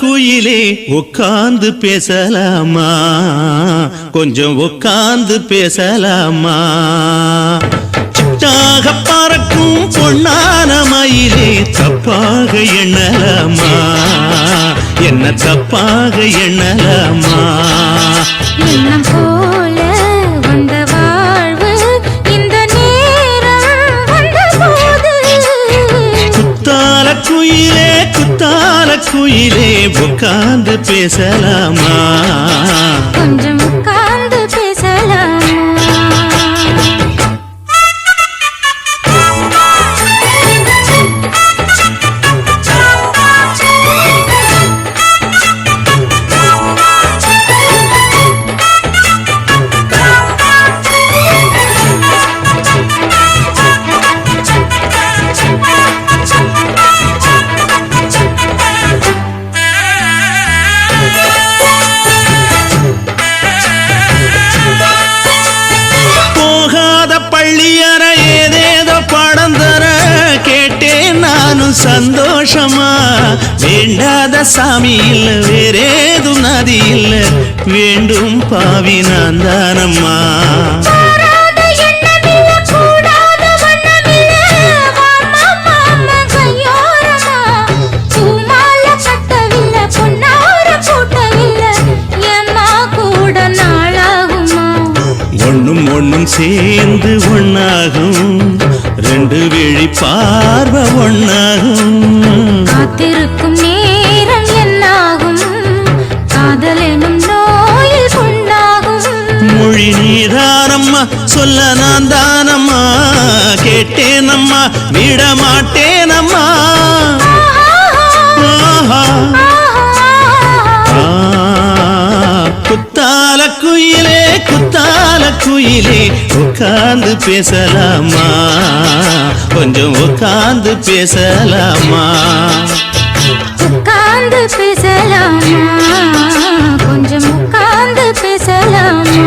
குயிலே உட்கார்ந்து பேசலாமா கொஞ்சம் உட்கார்ந்து பேசலாமா சிட்டாக பறக்கும் பொன்னான மயிலே தப்பாக எண்ணலாமா என்ன தப்பாக எண்ணலாமா எண்ணம் போல வந்த வாழ்வு இந்த நேரம் வந்தபோது குத்தால குயிலே உட்கார்ந்து பேசலாமா கொஞ்சம் உட்கார்ந்து பேசலாமா பள்ளியற ஏதேதோ பாடம் தர கேட்டேன் நானும் சந்தோஷமா வேண்டாத சாமி இல்ல வேறேதும் நதி இல்ல வேண்டும் பாவி நான் தானம்மா ஒண்ணும் சேர்ந்து ஒண்ணாகும் ரெண்டு விழி பார்வை ஒண்ணாகும் காத்திருக்கும் நேரம் என்னாகும் காதல் எனும் நோயில் புண்ணாகும் மொழி நீதானம்மா சொல்ல நான் தானம்மா கேட்டேனம்மா விட மாட்டேனம்மா குத்தால குயிலே உட்கார்ந்து பேசலாமா கொஞ்சம் உட்கார்ந்து பேசலாமா உட்கார்ந்து பேசலாமா கொஞ்சம் உட்கார்ந்து பேசலாமா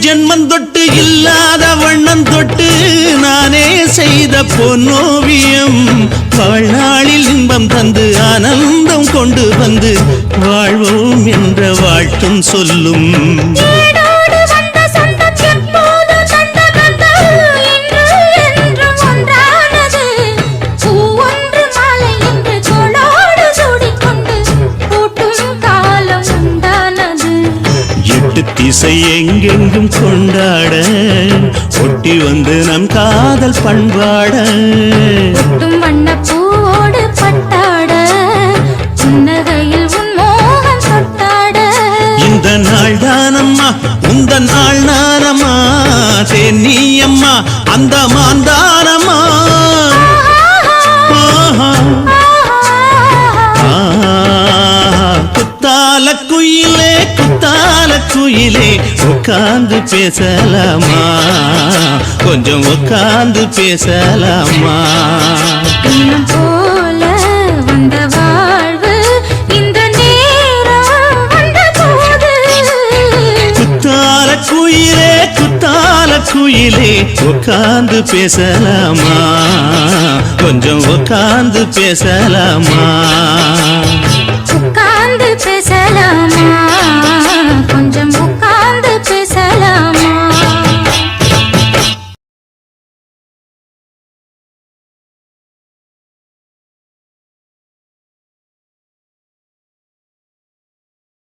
ஜென்மம் தொட்டு இல்லாத வண்ணம் தொட்டு நானே செய்த பொன்னோவியம் வாழ்நாளில் இன்பம் தந்து ஆனந்தம் கொண்டு வந்து வாழ்வோம் என்ற வாழ்த்தும் சொல்லும் திசை எங்கெங்கும் கொண்டாட ஒட்டி வந்து நம் காதல் பண்பாட வண்ண பூவோடு பட்டாட புன்னகையில் உன் மோகம் தொட்டாட இந்த நாள் தானம்மா உந்த நாள் நானம்மா தென்னியம்மா அந்த மாந்தானம்மா குத்தால குயிலே உட்கார்ந்து பேசலாமா கொஞ்சம் உட்கார்ந்து பேசலாமா எண்ணம் போல வந்த வாழ்வு இந்த நேரம் வந்தபோது குத்தால குயிலே உட்கார்ந்து பேசலாமா கொஞ்சம் உட்கார்ந்து பேசலாமா